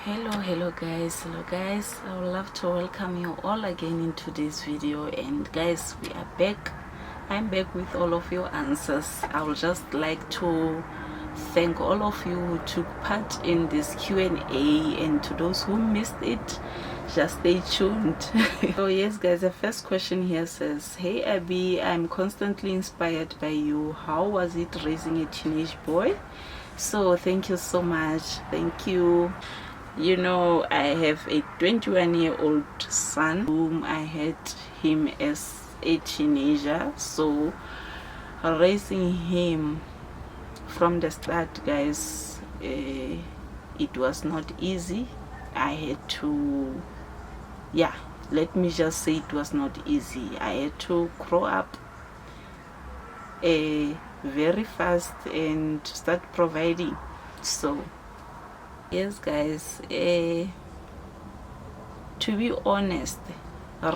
Hello guys, I would love to welcome you all again into this video. And guys, we are back. I'm back with all of your answers. I would just like to thank all of you who took part in this Q&A, and to those who missed it, just stay tuned. So yes guys, the first question here says, hey Abby, I'm constantly inspired by you. How was it raising a teenage boy? So thank you so much. Thank you. You know, I have a 21-year-old son whom I had him as a teenager. So raising him from the start, guys, it was not easy. I had to, let me just say it was not easy. I had to grow up very fast and start providing. So yes guys, to be honest,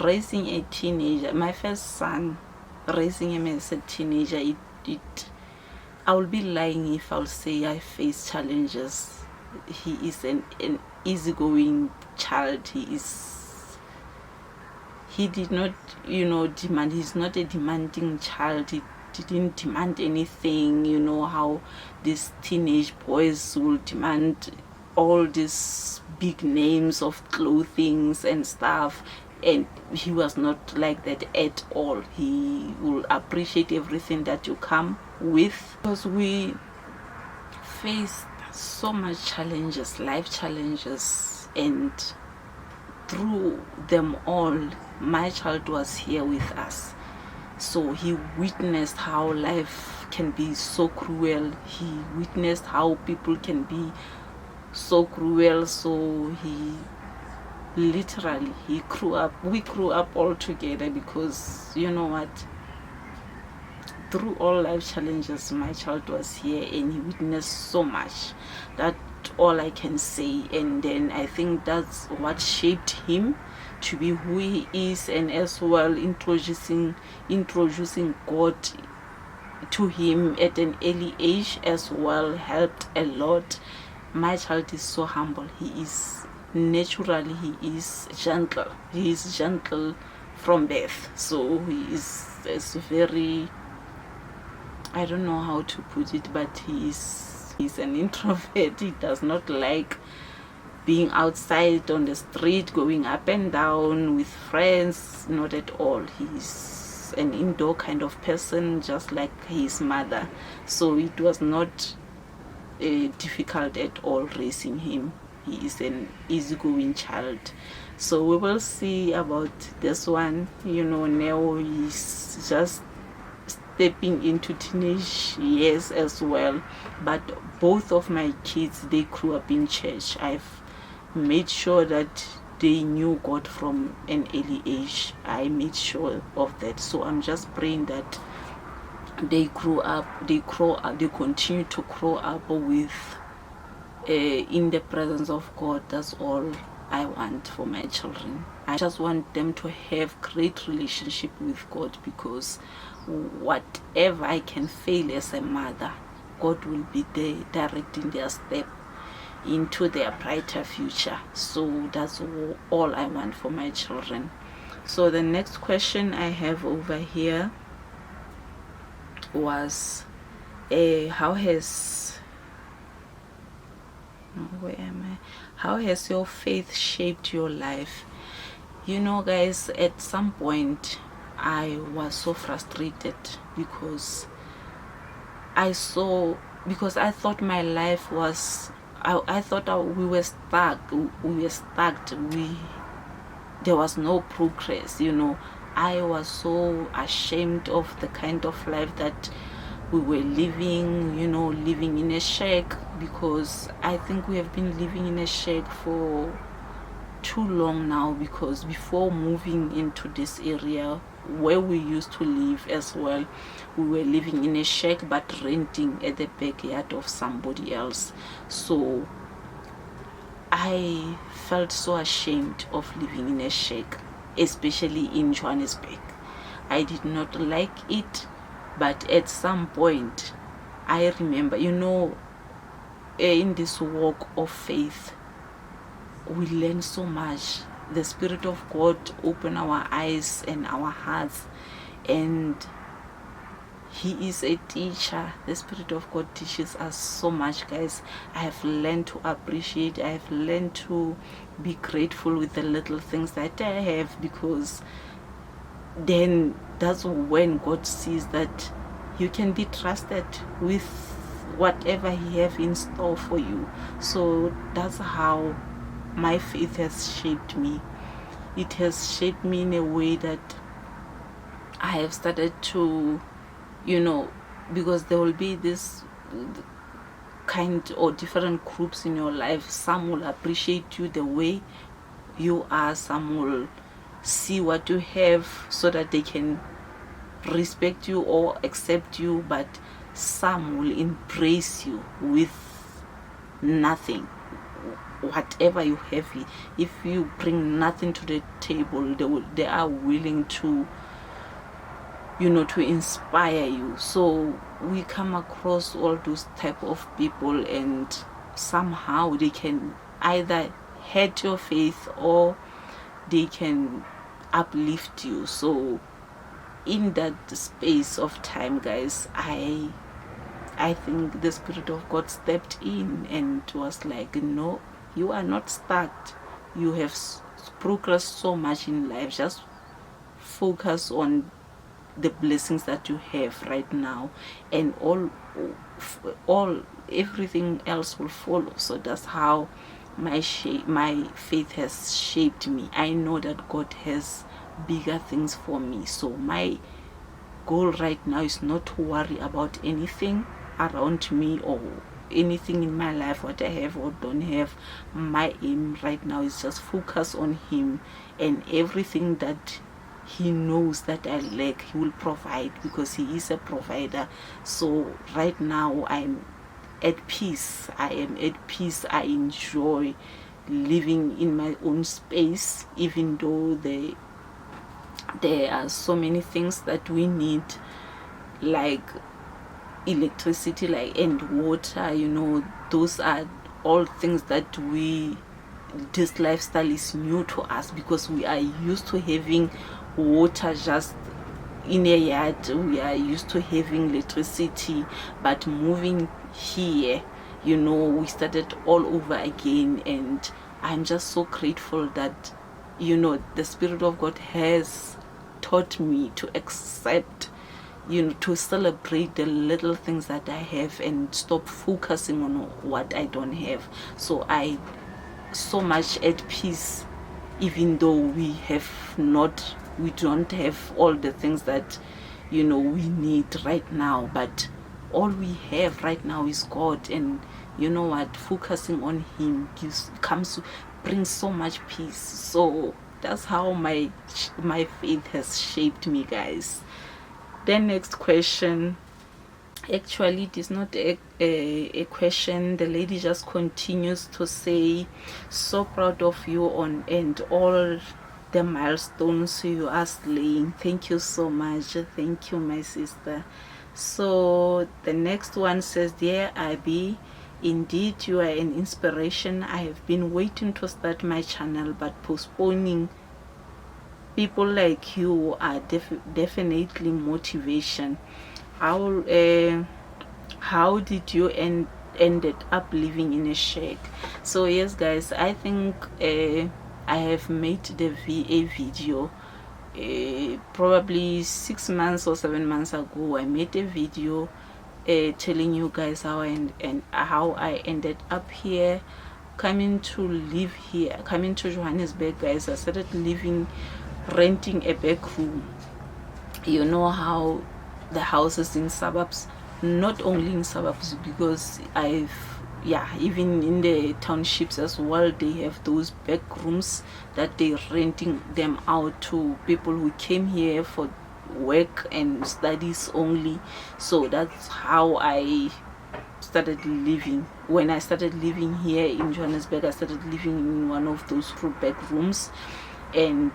raising a teenager, my first son, raising him as a teenager, I will be lying if I'll say I face challenges. He is an easygoing child. He did not, demand. He's not a demanding child. He didn't demand anything. You know how these teenage boys will demand all these big names of clothing and stuff, and he was not like that at all. He will appreciate everything that you come with, because we faced so much challenges, life challenges, and through them all my child was here with us. So he witnessed how life can be so cruel. He witnessed how people can be so cruel. So we grew up all together, because you know what, through all life challenges my child was here and he witnessed so much. That all I can say. And then I think that's what shaped him to be who he is, and as well introducing God to him at an early age as well helped a lot. My child is so humble. He is gentle. He is gentle from birth. So he is very, I don't know how to put it, but he's an introvert. He does not like being outside on the street, going up and down with friends, not at all. He's an indoor kind of person, just like his mother. So it was not difficult at all raising him. He is an easygoing child. So we will see about this one. Now he's just stepping into teenage years as well. But both of my kids, they grew up in church. I've made sure that they knew God from an early age. I made sure of that. So I'm just praying that they continue to grow up with in the presence of God. That's all I want for my children. I just want them to have great relationship with God, because whatever I can fail as a mother, God will be there directing their step into their brighter future. So that's all I want for my children. So the next question I have over here was how has your faith shaped your life? Guys, at some point I was so frustrated, because I thought my life was, I thought we were stuck. There was no progress. I was so ashamed of the kind of life that we were living, living in a shack, because I think we have been living in a shack for too long now. Because before moving into this area where we used to live as well, we were living in a shack but renting at the backyard of somebody else. So I felt so ashamed of living in a shack, especially in Johannesburg. I did not like it. But at some point I remember, in this walk of faith, we learn so much. The Spirit of God open our eyes and our hearts, and He is a teacher. The Spirit of God teaches us so much, guys. I have learned to appreciate. I have learned to be grateful with the little things that I have, because then that's when God sees that you can be trusted with whatever He have in store for you. So that's how my faith has shaped me. It has shaped me in a way that I have started to, because there will be this kind or different groups in your life. Some will appreciate you the way you are, some will see what you have so that they can respect you or accept you, but some will embrace you with nothing. Whatever you have, if you bring nothing to the table, they are willing to to inspire you. So we come across all those type of people, and somehow they can either hurt your faith or they can uplift you. So in that space of time, guys, I think the Spirit of God stepped in and was like, no, you are not stuck. You have progressed so much in life. Just focus on the blessings that you have right now, and everything else will follow. So that's how my faith has shaped me. I know that God has bigger things for me. So my goal right now is not to worry about anything around me or anything in my life, what I have or don't have. My aim right now is just focus on Him, and everything that He knows that I lack, He will provide, because He is a provider. So right now I'm at peace. I am at peace. I enjoy living in my own space, even though there are so many things that we need, like electricity, and water. Those are all things that this lifestyle is new to us, because we are used to having water just in a yard. We are used to having electricity, but moving here, we started all over again. And I'm just so grateful that the Spirit of God has taught me to accept, to celebrate the little things that I have and stop focusing on what I don't have. So I so much at peace, even though we don't have all the things that we need right now, but all we have right now is God. And focusing on Him brings so much peace. So that's how my faith has shaped me, guys. Then next question, actually it is not a question. The lady just continues to say, so proud of you and all the milestones you are slaying. Thank you so much. Thank you, my sister. So the next one says, dear Abby, indeed you are an inspiration. I have been waiting to start my channel but postponing. People like you are definitely motivation. How did you ended up living in a shack? So yes, guys, I think I have made the VA video probably 6 months or 7 months ago. I made a video telling you guys how I ended up here, coming to live here, coming to Johannesburg, guys. I started renting a back room. You know how the houses in suburbs, not only in suburbs, because even in the townships as well, they have those back rooms that they're renting them out to people who came here for work and studies only. So that's how I started living. When I started living here in Johannesburg, I started living in one of those back rooms. And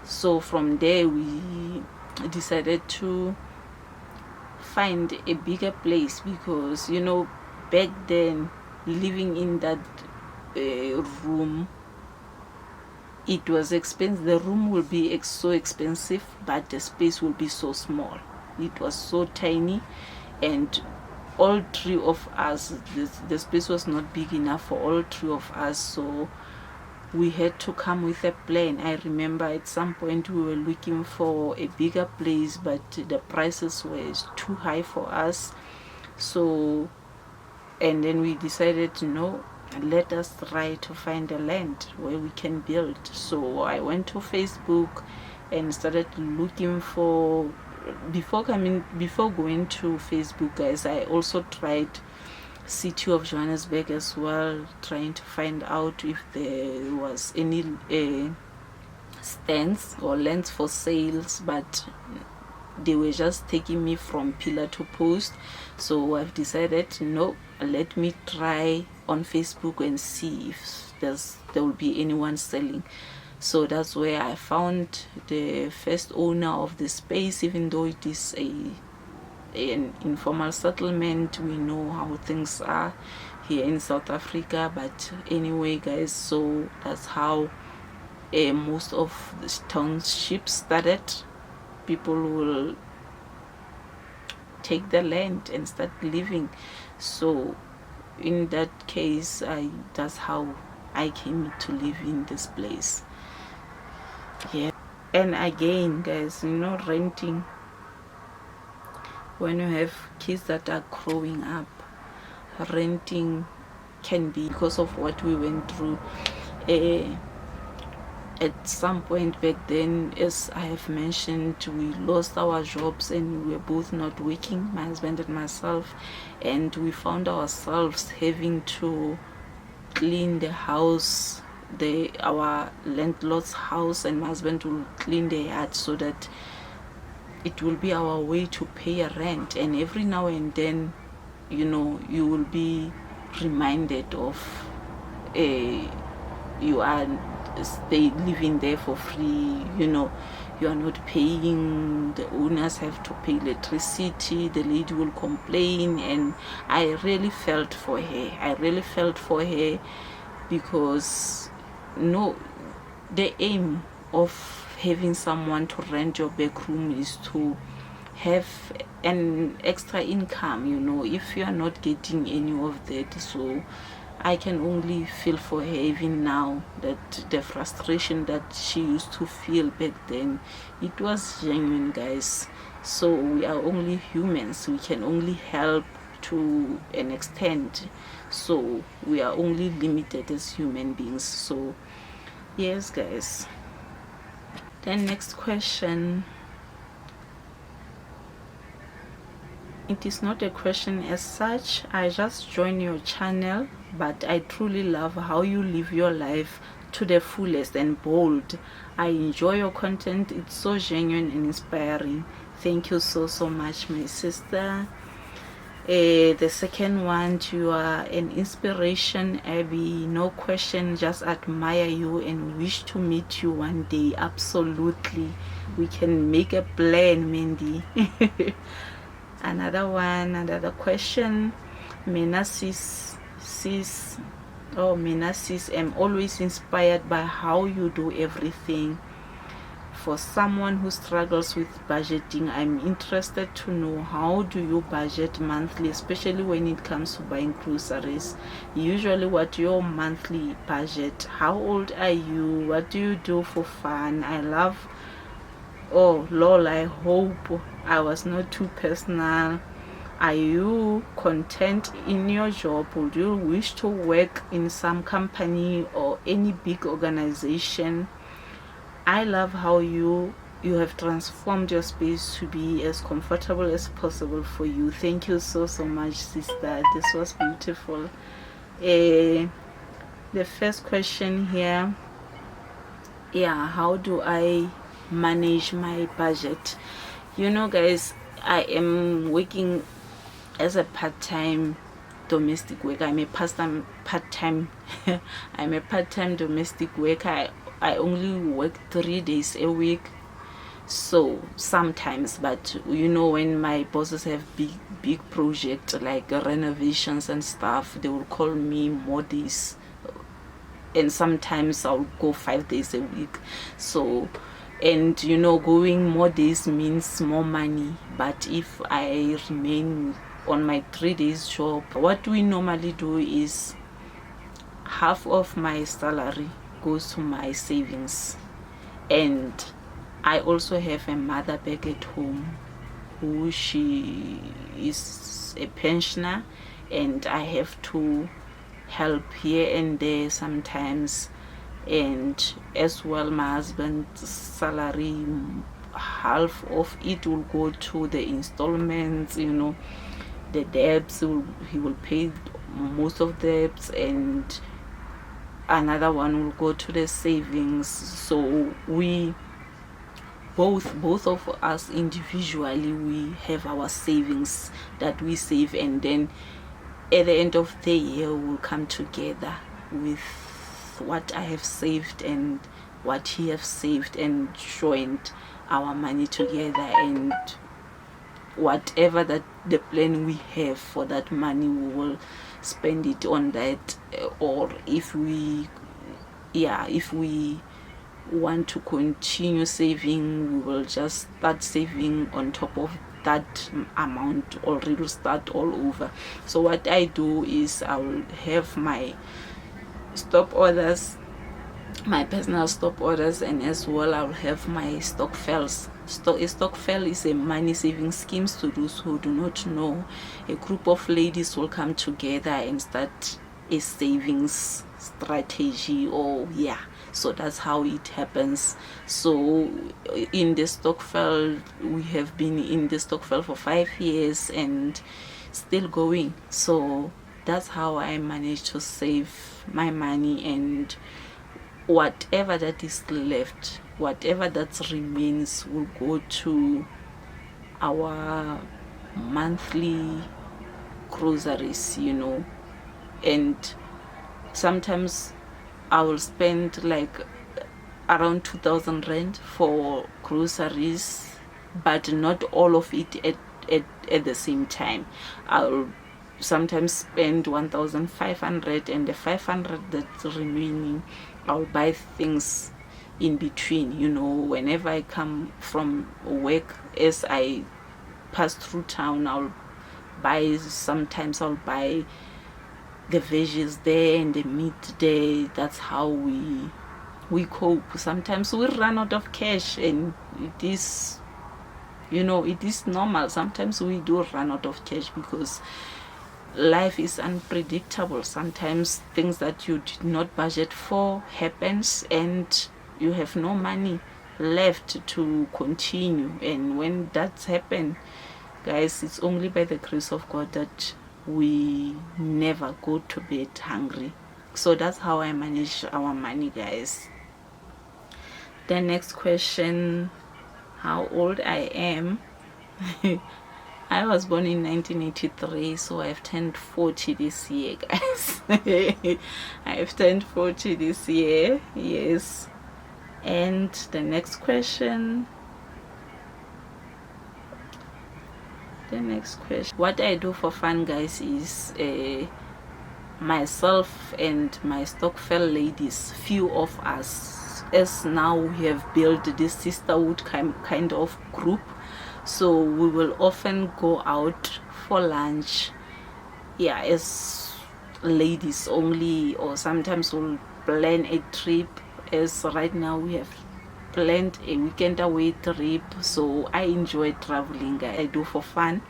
so from there we decided to find a bigger place, because back then living in that room. It was expensive. The room will be so expensive, but the space will be so small. It was so tiny, and all three of us, the space was not big enough for all three of us, so we had to come with a plan. I remember at some point we were looking for a bigger place, but the prices were too high for us. So, and then we decided, no, let us try to find a land where we can build. So I went to Facebook and started looking for, before going to Facebook, guys, I also tried City of Johannesburg as well, trying to find out if there was any stands or lands for sales, but they were just taking me from pillar to post. So I've decided, no, let me try on Facebook and see if there will be anyone selling. So that's where I found the first owner of the space. Even though it is an informal settlement, we know how things are here in South Africa. But anyway, guys, so that's how most of the townships started. People will take the land and start living. So in that case, that's how I came to live in this place. Yeah. And again, guys, renting, when you have kids that are growing up, renting can be, because of what we went through at some point back then, as I have mentioned, we lost our jobs and we were both not working, my husband and myself, and we found ourselves having to clean the house, our landlord's house, and my husband will clean the yard, so that it will be our way to pay a rent. And every now and then, you will be reminded of you are living there for free. You are not paying, the owners have to pay electricity, the lady will complain. And I really felt for her, because the aim of having someone to rent your back room is to have an extra income, if you are not getting any of that. So I can only feel for her even now, that the frustration that she used to feel back then, it was genuine, guys. So we are only humans, we can only help to an extent, so we are only limited as human beings. So yes, guys. Then next question. It is not a question as such. I just joined your channel, but I truly love how you live your life to the fullest and bold. I enjoy your content. It's so genuine and inspiring. Thank you so much, my sister. The second one, you are an inspiration, Abby. No question, just admire you and wish to meet you one day. Absolutely, we can make a plan, Mandy. Another question. Menasis, I'm always inspired by how you do everything. For someone who struggles with budgeting, I'm interested to know, how do you budget monthly, especially when it comes to buying groceries? Usually, what your monthly budget? How old are you? What do you do for fun? Oh lol, I hope I was not too personal. Are you content in your job? Would you wish to work in some company or any big organization? I love how you have transformed your space to be as comfortable as possible for you. Thank you so much, sister. This was beautiful. The first question here, how do I manage my budget? Guys, I am working as a part-time domestic worker. I'm a part-time domestic worker. I only work 3 days a week, so sometimes, but when my bosses have big projects like renovations and stuff, they will call me more days and sometimes I'll go 5 days a week. So, and you know, going more days means more money. But if I remain on my 3 days job, what we normally do is half of my salary goes to my savings, and I also have a mother back at home who she is a pensioner, and I have to help here and there sometimes. And as well, my husband's salary, half of it will go to the installments, you know, the debts. He will pay most of the debts, and another one will go to the savings. So we both of us individually, we have our savings that we save, and then at the end of the year we'll come together with what I have saved and what he has saved, and joined our money together, and whatever that the plan we have for that money, we will spend it on that. Or if we want to continue saving, we will just start saving on top of that amount, or it will start all over. So what I do is I will have my stop orders, my personal stop orders, and as well I'll have my stokvels. A stokvel is a money saving scheme. To those who do not know, a group of ladies will come together and start a savings strategy, or so that's how it happens. So in the stokvel, we have been in the stokvel for 5 years and still going. So that's how I managed to save my money, and whatever that is left, whatever that remains, will go to our monthly groceries, you know. And sometimes I will spend like around 2,000 rand for groceries, but not all of it at the same time. I'll sometimes spend 1,500, and the 500 that's remaining, I'll buy things in between, you know. Whenever I come from work, as I pass through town, I'll buy, sometimes I'll buy the veggies there and the meat there. That's how we cope. Sometimes we run out of cash, and it is, you know, it is normal. Sometimes we do run out of cash because life is unpredictable. Sometimes things that you did not budget for happens, and you have no money left to continue. And when that's happened, guys, it's only by the grace of God that we never go to bed hungry. So that's how I manage our money, guys. The next question, how old I am. I was born in 1983, so I've turned 40 this year, guys. I've turned 40 this year, yes. And the next question, what I do for fun, guys, is myself and my stokvel ladies, few of us, as now we have built this sisterhood kind of group. So we will often go out for lunch, as ladies only, or sometimes we'll plan a trip. As right now we have planned a weekend away trip. So I enjoy traveling. I do for fun.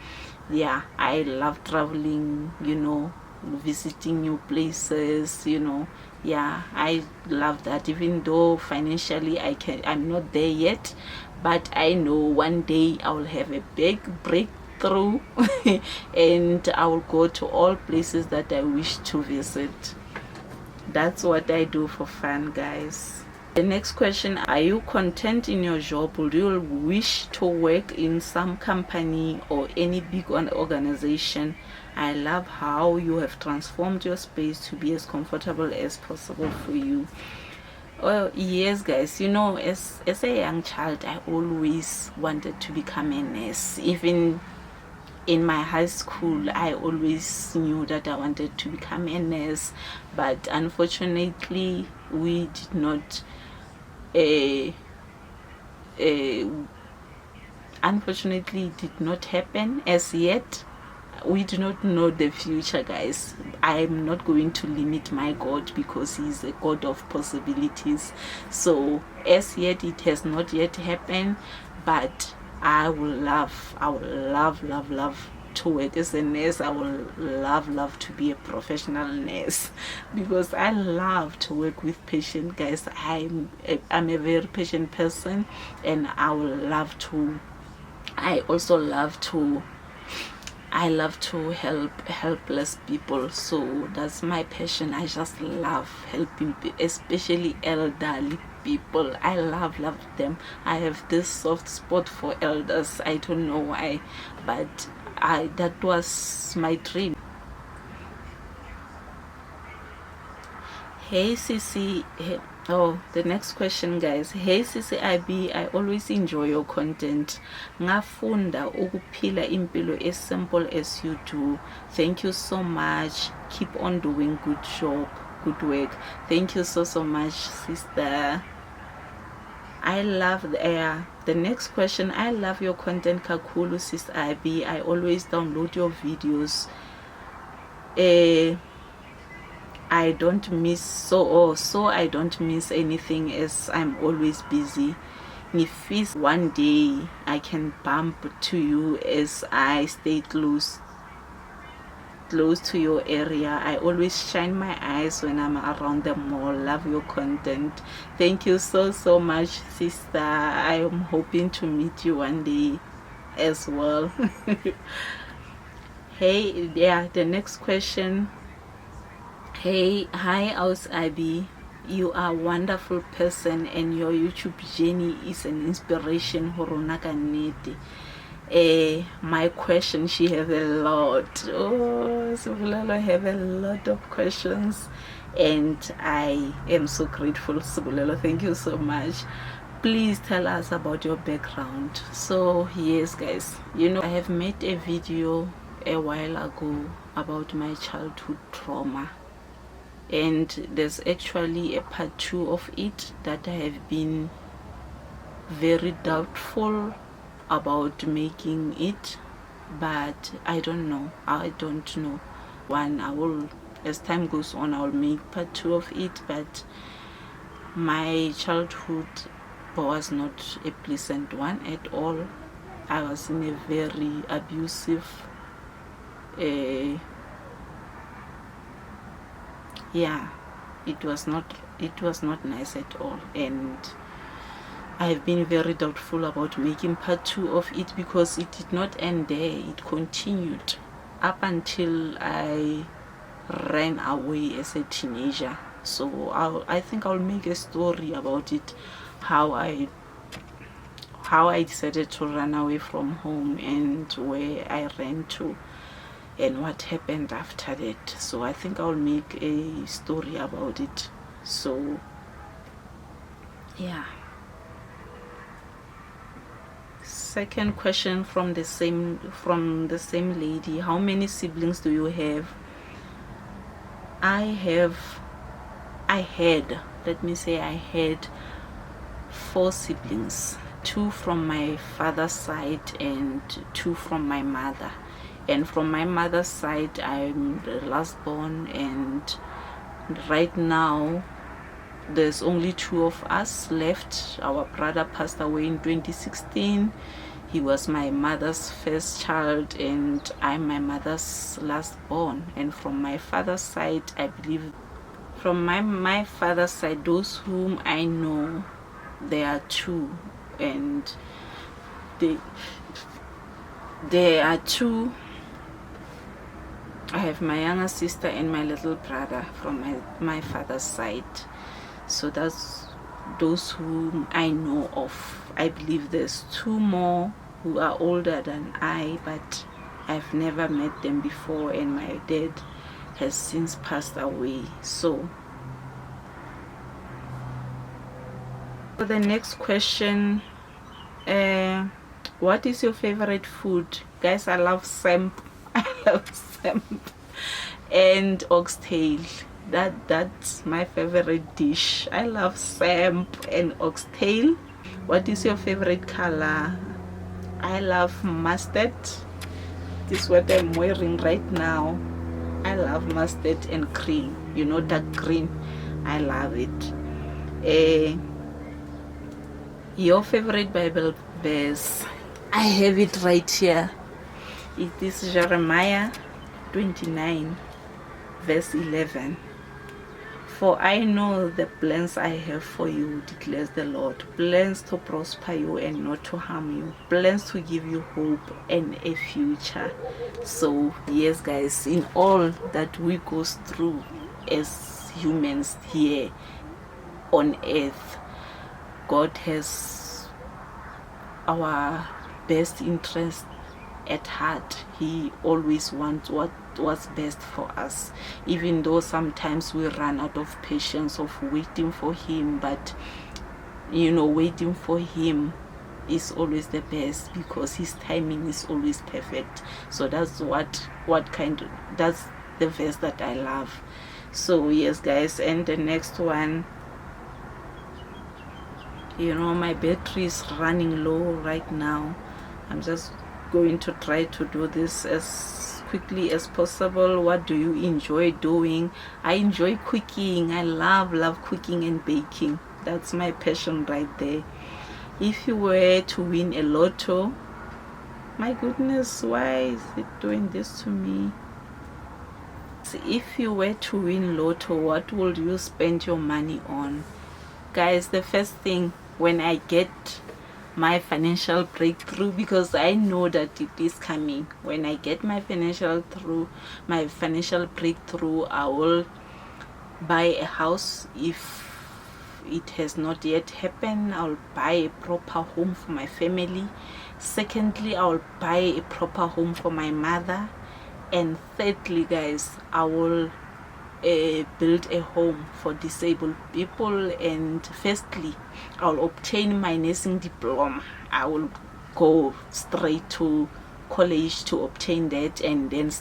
I love traveling, you know, visiting new places, you know. I love that. Even though financially I'm not there yet, but I know one day I will have a big breakthrough and I will go to all places that I wish to visit. That's what I do for fun, guys. The next question, are you content in your job? Would you wish to work in some company or any big organization? I love how you have transformed your space to be as comfortable as possible for you. Well, yes, guys, you know, as a young child, I always wanted to become a nurse. Even in my high school, I always knew that I wanted to become a nurse, but unfortunately we did not uh, unfortunately it did not happen as yet. We do not know the future, guys. I'm not going to limit my God because he's a God of possibilities. So as yet it has not yet happened, but I will love to work as a nurse. I will love to be a professional nurse because I love to work with patients, guys. I'm a very patient person, and I will love to. I also love to help helpless people. So that's my passion. I just love helping especially elderly people. I love them. I have this soft spot for elders. I don't know why, but that was my dream. Hey Sisi, hey, oh, the next question, guys. Hey Sisi IB, I always enjoy your content. Ngafunda ukuphila impilo as simple as you do. Thank you so much. Keep on doing good job, good work. Thank you so much, sister. I love the next question. I love your content, Kakulu, sis IB. I always download your videos. I don't miss so I don't miss anything as I'm always busy. If one day I can bump to you as I stay close to your area. I always shine my eyes when I'm around the mall. Love your content. Thank you so much, sister. I am hoping to meet you one day as well. Hey, yeah, the next question. Hey, hi, Aus Abby. You are a wonderful person, and your YouTube journey is an inspiration. My question, she has a lot. Oh, Subulalo have a lot of questions, and I am so grateful, Subulalo. Thank you so much. Please tell us about your background. So yes, guys, I have made a video a while ago about my childhood trauma, and there's actually a part 2 of it that I have been very doubtful about making it, but I don't know. One, I will, as time goes on, I will make part 2 of it. But my childhood was not a pleasant one at all. I was in a very abusive yeah, it was not nice at all, and I've been very doubtful about making part 2 of it because it did not end there. It continued up until I ran away as a teenager. So I think I'll make a story about it, how I decided to run away from home and where I ran to and what happened after that. So I think I'll make a story about it. So yeah. Second question from the same lady. How many siblings do you have? I had 4 siblings, 2 from my father's side and 2 from my mother. And from my mother's side, I'm the last born, and right now there's only 2 of us left. Our brother passed away in 2016. He was my mother's first child, and I'm my mother's last born. And from my father's side, I believe from my father's side, those whom I know, there are 2, and there are 2. I have my younger sister and my little brother from my father's side. So that's those whom I know of. I believe there's 2 more who are older than I, but I've never met them before, and my dad has since passed away. So for the next question, what is your favorite food? Guys, I love samp. I love samp and oxtail. That's my favorite dish. I love samp and oxtail. What is your favorite color? I love mustard. This is what I'm wearing right now. I love mustard and green, dark green. I love it. Your favorite Bible verse? I have it right here. It is Jeremiah 29 verse 11. For I know the plans I have for you, declares the Lord. Plans to prosper you and not to harm you. Plans to give you hope and a future. So yes guys, in all that we go through as humans here on earth, God has our best interest at heart. He always wants what's best for us, even though sometimes we run out of patience of waiting for him. But waiting for him is always the best, because his timing is always perfect. So that's that's the verse that I love. So yes guys, and the next one, my battery is running low right now. I'm just going to try to do this as quickly as possible. What do you enjoy doing? I enjoy cooking. I love cooking and baking. That's my passion right there. If you were to win a lotto, my goodness, why is it doing this to me? If you were to win lotto, what would you spend your money on? Guys, the first thing, when I get my financial breakthrough, because I know that it is coming, when I get my financial breakthrough, I will buy a house. If it has not yet happened, I'll buy a proper home for my family. Secondly, I'll buy a proper home for my mother. And thirdly guys, I will build a home for disabled people. And firstly, I'll obtain my nursing diploma. I will go straight to college to obtain that, and then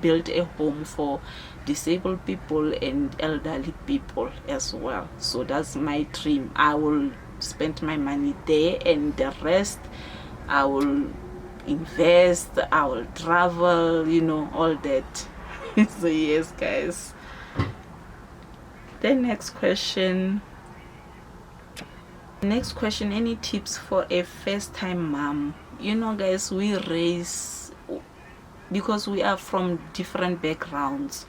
build a home for disabled people and elderly people as well. So that's my dream. I will spend my money there, and the rest I will invest, I will travel, all that. So yes guys, the next question, any tips for a first-time mom? Guys, we raise, because we are from different backgrounds,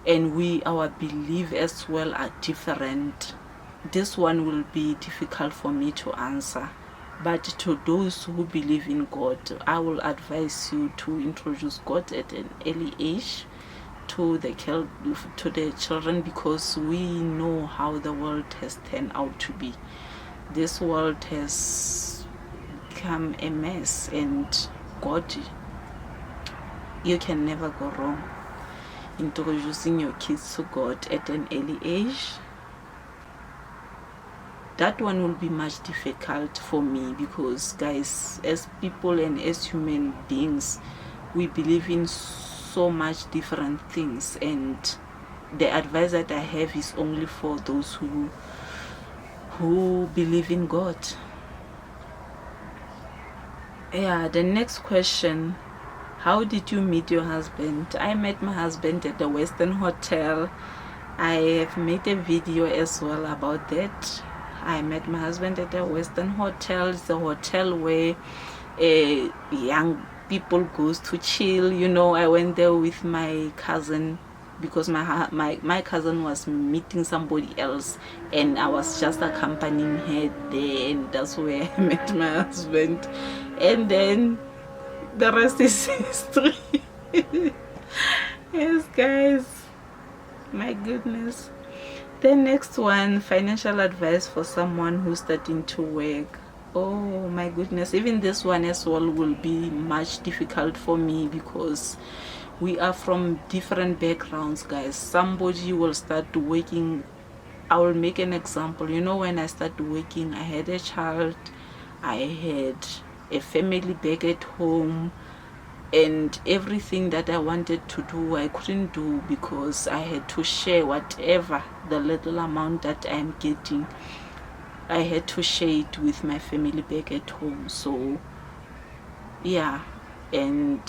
and our belief as well are different. This one will be difficult for me to answer. But to those who believe in God, I will advise you to introduce God at an early age to the children, because we know how the world has turned out to be. This world has become a mess, and God, you can never go wrong introducing your kids to God at an early age. That one will be much difficult for me, because guys, as people and as human beings, we believe in so much different things, and the advice that I have is only for those who believe in God. Yeah, the next question, how did you meet your husband? I met my husband at the Western Hotel. I have made a video as well about that. I met my husband at the Western Hotel. It's a hotel where young people goes to chill. I went there with my cousin, because my cousin was meeting somebody else, and I was just accompanying her there, and that's where I met my husband. And then the rest is history. Yes guys, my goodness. The next one, financial advice for someone who's starting to work. Oh my goodness, even this one as well will be much difficult for me, because we are from different backgrounds guys. Somebody will start working. I will make an example. When I started working, I had a child, I had a family back at home, and everything that I wanted to do I couldn't do because I had to share whatever the little amount that I'm getting. I had to share it with my family back at home. So yeah, and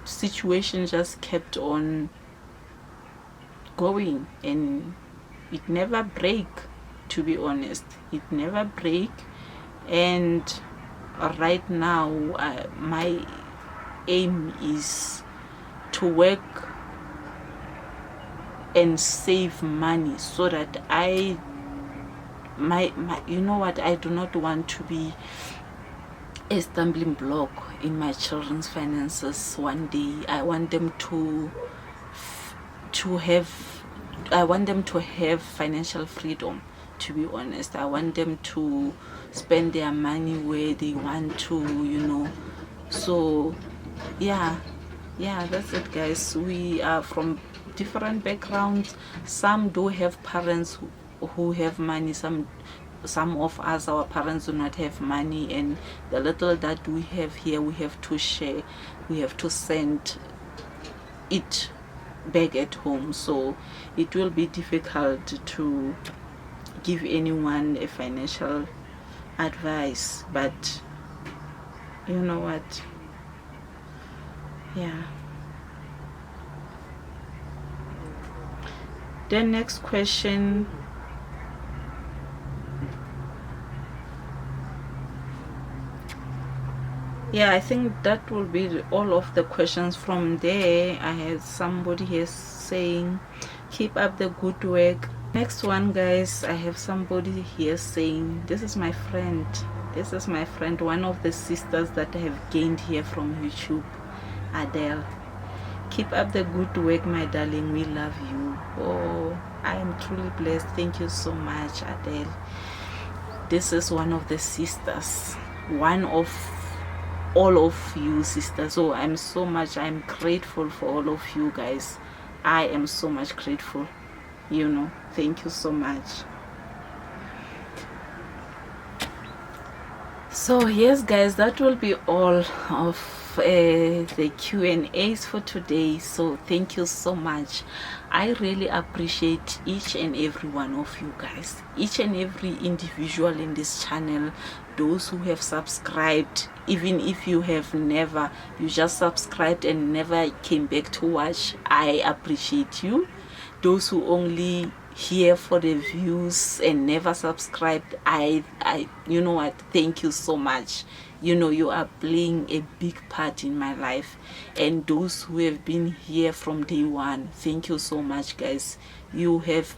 situation just kept on going, and it never break, to be honest. It never break. And right now my aim is to work and save money so that my you know what, I do not want to be a stumbling block in my children's finances one day. I want them to have financial freedom, to be honest. I want them to spend their money where they want to. So yeah, that's it, guys. We are from different backgrounds. Some do have parents who have money. Some of us, our parents do not have money, and the little that we have here, we have to share. We have to send it back at home. So it will be difficult to give anyone a financial advice, but you know what, yeah. The next question, yeah, I think that will be all of the questions from there. I had somebody here saying keep up the good work. Next one, guys, I have somebody here saying this is my friend, one of the sisters that I have gained here from YouTube, Adele. Keep up the good work, my darling, we love you. Oh, I am truly blessed. Thank you so much, Adele. This is one of the sisters, one of all of you sisters. So I'm grateful for all of you guys. I am so much grateful. Thank you so much. So yes, guys, that will be all of the Q&As for today. So thank you so much. I really appreciate each and every one of you guys, each and every individual in this channel, those who have subscribed, even if you just subscribed and never came back to watch. I appreciate you. Those who only here for the views and never subscribed, I you know what, thank you so much. You are playing a big part in my life. And those who have been here from day one, thank you so much, guys. You have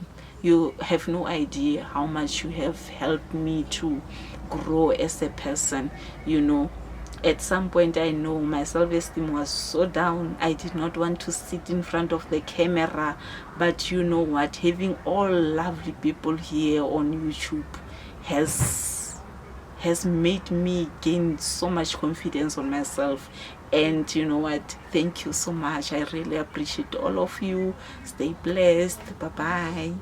no idea how much you have helped me to grow as a person. At some point, I know my self-esteem was so down. I did not want to sit in front of the camera. But you know what? Having all lovely people here on YouTube has made me gain so much confidence on myself. And you know what? Thank you so much. I really appreciate all of you. Stay blessed. Bye-bye.